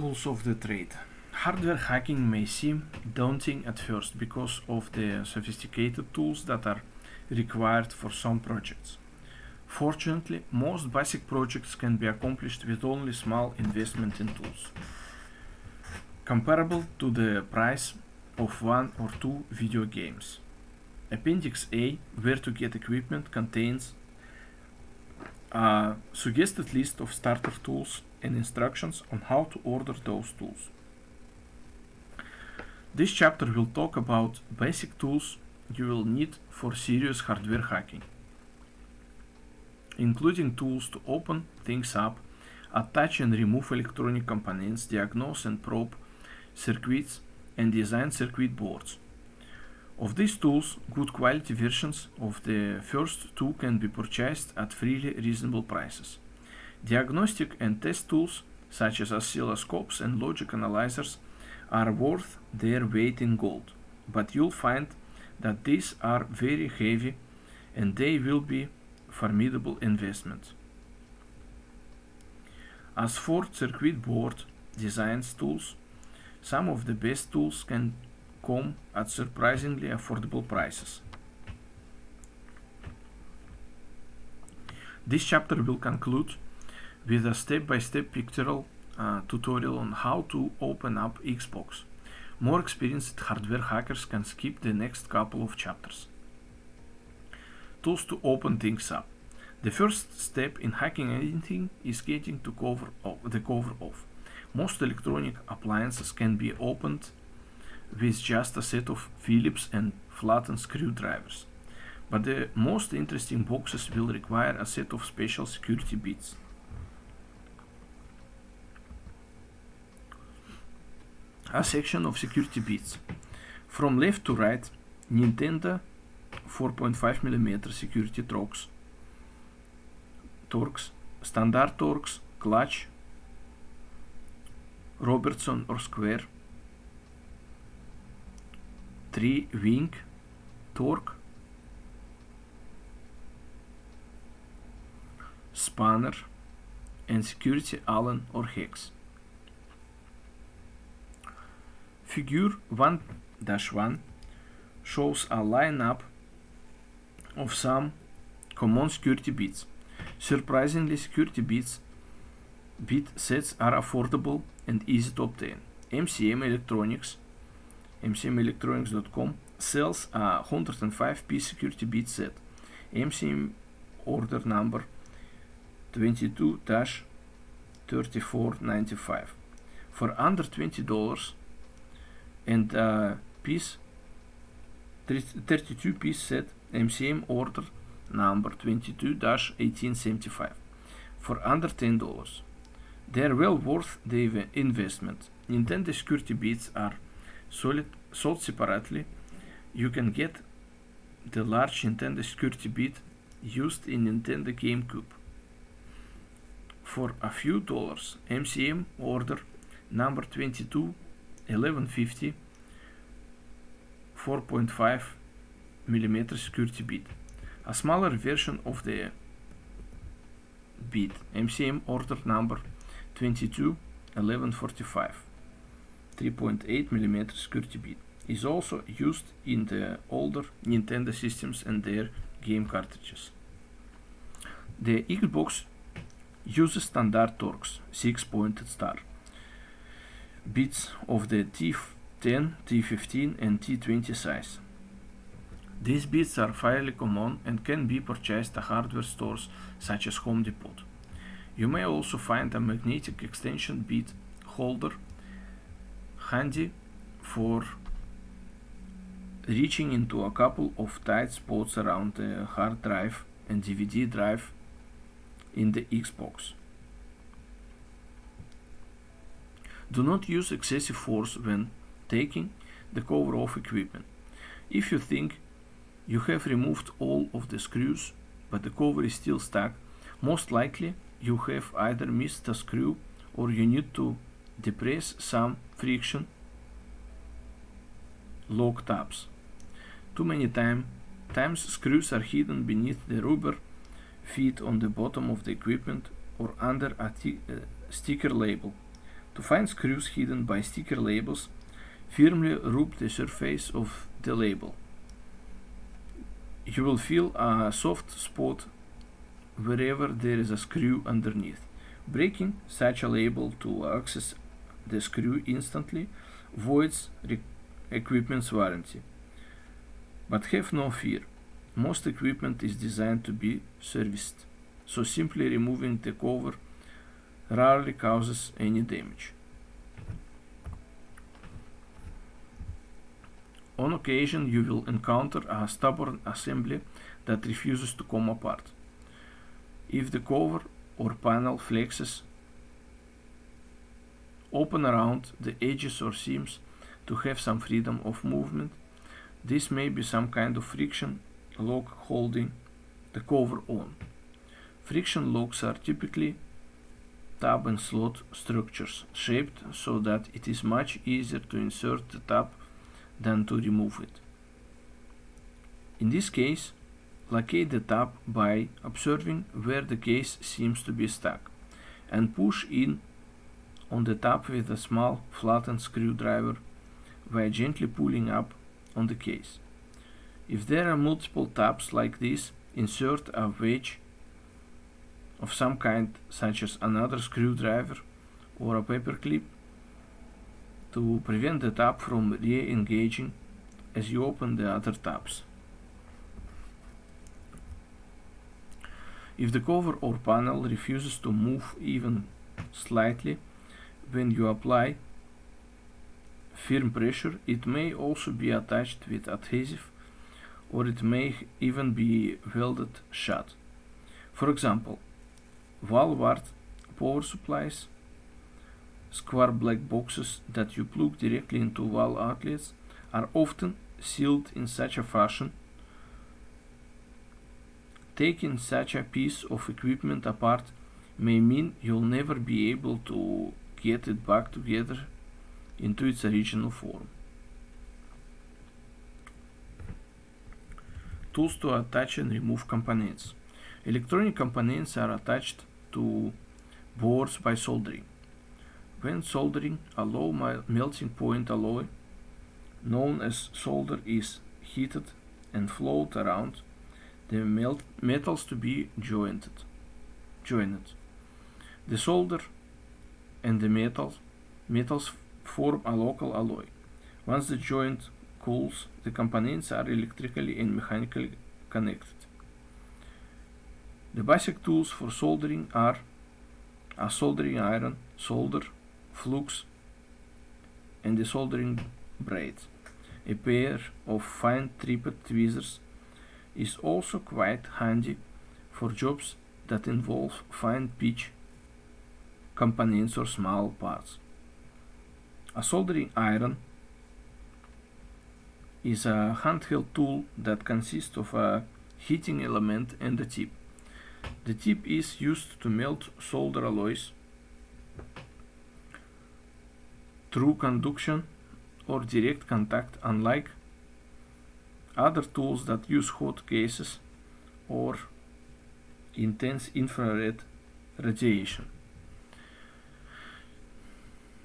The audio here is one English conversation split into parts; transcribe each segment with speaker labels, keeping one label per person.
Speaker 1: Tools of the trade. Hardware hacking may seem daunting at first because of the sophisticated tools that are required for some projects. Fortunately, most basic projects can be accomplished with only small investment in tools, comparable to the price of one or two video games. Appendix A, Where to Get Equipment, contains a suggested list of starter tools and instructions on how to order those tools. This chapter will talk about basic tools you will need for serious hardware hacking, including tools to open things up, attach and remove electronic components, diagnose and probe circuits, and design circuit boards. Of these tools, good quality versions of the first two can be purchased at freely reasonable prices. Diagnostic and test tools, such as oscilloscopes and logic analyzers, are worth their weight in gold, but you'll find that these are very heavy and they will be formidable investments. As for circuit board designs tools, some of the best tools can come at surprisingly affordable prices. This chapter will conclude with a step-by-step pictorial tutorial on how to open up Xbox. More experienced hardware hackers can skip the next couple of chapters. Tools to open things up. The first step in hacking anything is getting the cover off. Most electronic appliances can be opened with just a set of Phillips and flattened screwdrivers, but the most interesting boxes will require a set of special security bits. A section of security bits. From left to right, Nintendo 4.5mm security Torx, standard Torx, clutch, Robertson or square, 3-wing, Torque, spanner, and security Allen or hex. Figure 1-1 shows a lineup of some common security bits. Surprisingly, security bit sets are affordable and easy to obtain. MCM Electronics, mcmelectronics.com, sells a 105-piece security bit set. MCM order number 22-3495 for under $20, and piece 32-piece set MCM order number 22-1875 for under $10. They are well worth the investment. Nintendo security bits are sold separately. You can get the large Nintendo security bit used in Nintendo GameCube for a few dollars. MCM order number 22-1150 4.5mm security bit. A smaller version of the bit, MCM order number 22-1145 3.8mm security bit, is also used in the older Nintendo systems and their game cartridges. The Xbox uses standard Torx 6-pointed star bits of the T10, T15 and T20 size. These bits are fairly common and can be purchased at hardware stores such as Home Depot. You may also find a magnetic extension bit holder handy for reaching into a couple of tight spots around the hard drive and DVD drive in the Xbox. Do not use excessive force when taking the cover off equipment. If you think you have removed all of the screws but the cover is still stuck, most likely you have either missed a screw or you need to depress some friction lock tabs. Too many times screws are hidden beneath the rubber feet on the bottom of the equipment or under a sticker label. To find screws hidden by sticker labels, firmly rub the surface of the label. You will feel a soft spot wherever there is a screw underneath. Breaking such a label to access the screw instantly voids equipment's warranty. But have no fear, most equipment is designed to be serviced, so simply removing the cover rarely causes any damage. On occasion, you will encounter a stubborn assembly that refuses to come apart. If the cover or panel flexes open around the edges or seams to have some freedom of movement, this may be some kind of friction lock holding the cover on. Friction locks are typically tab and slot structures shaped so that it is much easier to insert the tab than to remove it. In this case, locate the tab by observing where the case seems to be stuck and push in on the tab with a small flattened screwdriver while gently pulling up on the case. If there are multiple tabs like this, insert a wedge of some kind, such as another screwdriver or a paper clip, to prevent the tab from re-engaging as you open the other tabs. If the cover or panel refuses to move even slightly when you apply firm pressure, it may also be attached with adhesive, or it may even be welded shut. For example, wall-wart power supplies, square black boxes that you plug directly into wall outlets, are often sealed in such a fashion. Taking such a piece of equipment apart may mean you'll never be able to get it back together into its original form. Tools to attach and remove components. Electronic components are attached to boards by soldering. When soldering, a low melting point alloy, known as solder, is heated and flowed around the metals to be joined. The solder and the metals form a local alloy. Once the joint cools, the components are electrically and mechanically connected. The basic tools for soldering are a soldering iron, solder, flux, and the soldering braid. A pair of fine tipped tweezers is also quite handy for jobs that involve fine pitch components or small parts. A soldering iron is a handheld tool that consists of a heating element and a tip. The tip is used to melt solder alloys through conduction or direct contact, unlike other tools that use hot gases or intense infrared radiation.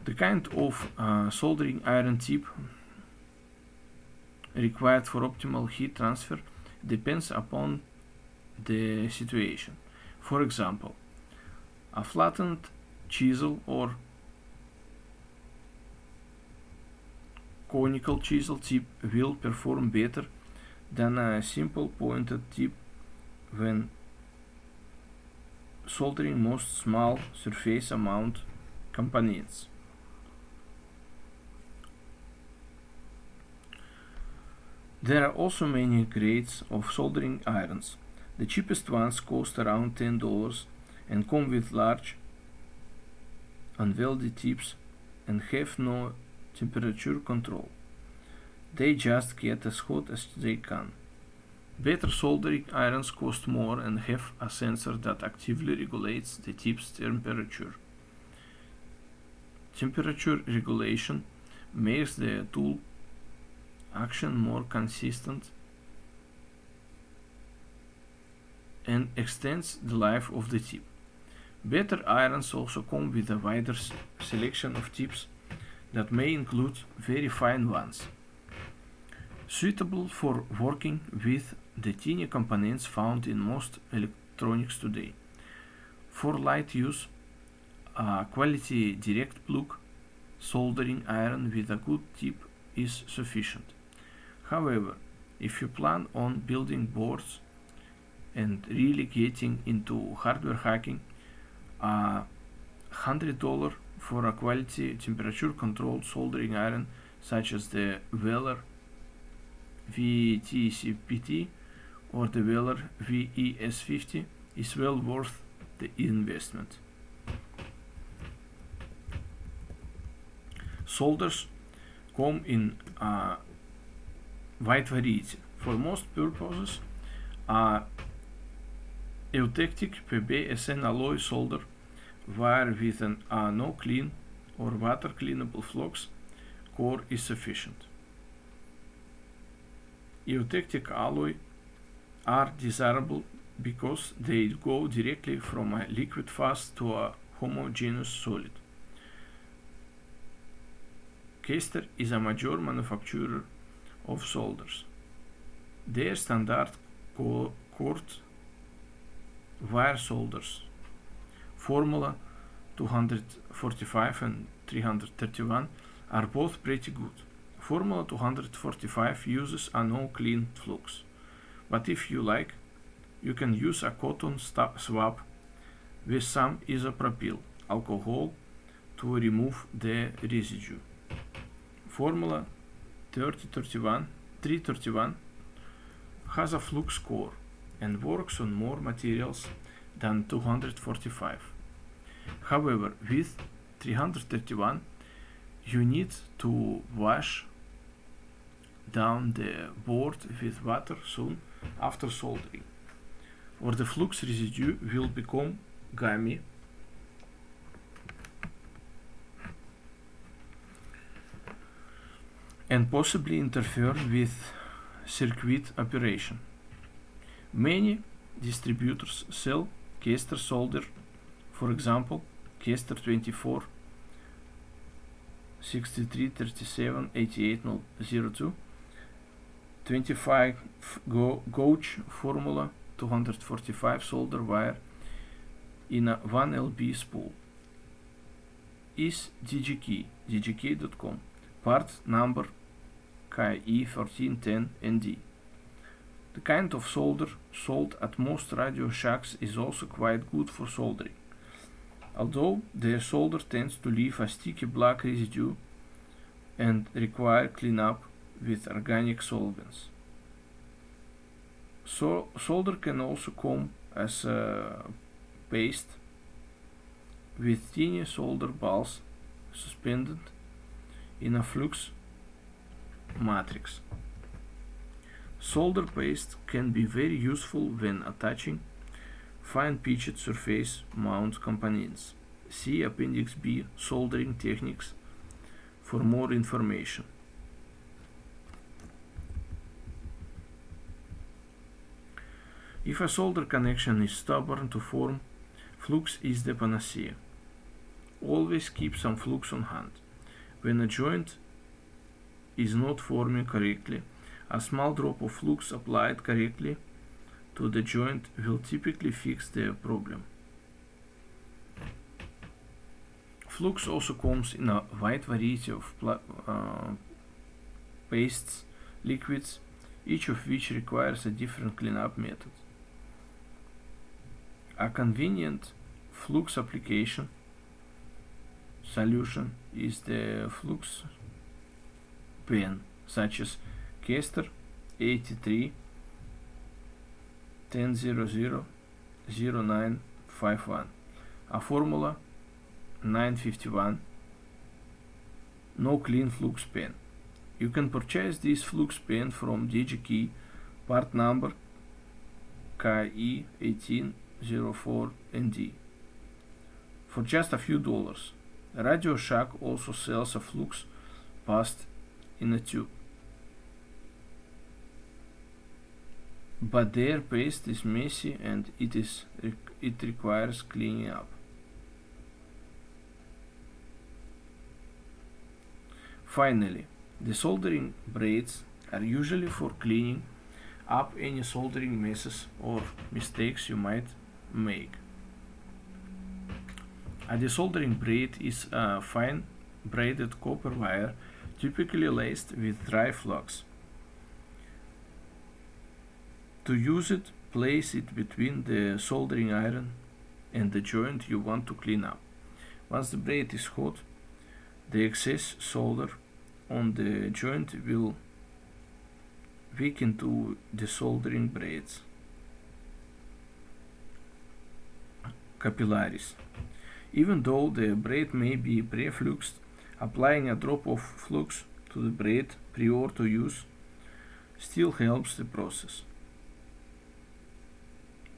Speaker 1: The kind of soldering iron tip required for optimal heat transfer depends upon the situation. For example, a flattened chisel or conical chisel tip will perform better than a simple pointed tip when soldering most small surface mount components. There are also many grades of soldering irons. The cheapest ones cost around $10 and come with large unwieldy tips and have no temperature control. They just get as hot as they can. Better soldering irons cost more and have a sensor that actively regulates the tip's temperature. Temperature regulation makes the tool action more consistent and extends the life of the tip. Better irons also come with a wider selection of tips that may include very fine ones, suitable for working with the tiny components found in most electronics today. For light use, a quality direct plug soldering iron with a good tip is sufficient. However, if you plan on building boards and really getting into hardware hacking, $100 for a quality temperature controlled soldering iron such as the Weller VTCPT or the Weller VES50 is well worth the investment. Solders come in a wide variety. For most purposes, a eutectic PB-SN alloy solder wire with a no clean or water cleanable flux core is sufficient. Eutectic alloy are desirable because they go directly from a liquid phase to a homogeneous solid. Kester is a major manufacturer of solders. Their standard cored wire solders, Formula 245 and 331, are both pretty good. Formula 245 uses a no clean flux, but if you like, you can use a cotton swab with some isopropyl alcohol to remove the residue. Formula 331 has a flux core and works on more materials than 245. However, with 331, you need to wash down the board with water soon after soldering, or the flux residue will become gummy and possibly interfere with circuit operation. Many distributors sell Kester solder, for example, Kester 24 63 37 8802, 25 gauge Formula 245 solder wire in a 1LB spool. Is DigiKey, digikey.com, part number KE1410ND. The kind of solder sold at most Radio Shacks is also quite good for soldering, although their solder tends to leave a sticky black residue and require cleanup with organic solvents. So, solder can also come as a paste with tiny solder balls suspended in a flux matrix. Solder paste can be very useful when attaching fine-pitched surface mount components. See Appendix B, Soldering Techniques, for more information. If a solder connection is stubborn to form, flux is the panacea. Always keep some flux on hand. When a joint is not forming correctly, a small drop of flux applied correctly to the joint will typically fix the problem. Flux also comes in a wide variety of pastes, liquids, each of which requires a different cleanup method. A convenient flux application solution is the flux pen, such as Kester 83 1000 0951, a Formula 951 no clean flux pen. You can purchase this flux pen from DigiKey, part number KE1804ND, for just a few dollars. Radio Shack also sells a flux paste in a tube, but their paste is messy and it requires cleaning up. Finally, the soldering braids are usually for cleaning up any soldering messes or mistakes you might make. A desoldering braid is a fine braided copper wire typically laced with dry flux. To use it, place it between the soldering iron and the joint you want to clean up. Once the braid is hot, the excess solder on the joint will wick into the soldering braids. Capillaries. Even though the braid may be pre-fluxed, applying a drop of flux to the braid prior to use still helps the process.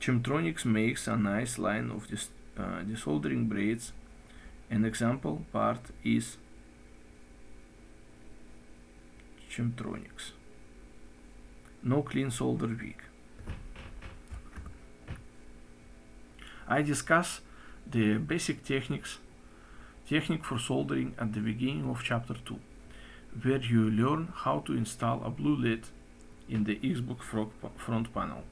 Speaker 1: Chemtronics makes a nice line of desoldering braids. An example part is Chemtronics. No clean solder wick. I discuss the basic technique for soldering at the beginning of chapter 2, where you learn how to install a blue LED in the Xbox front panel.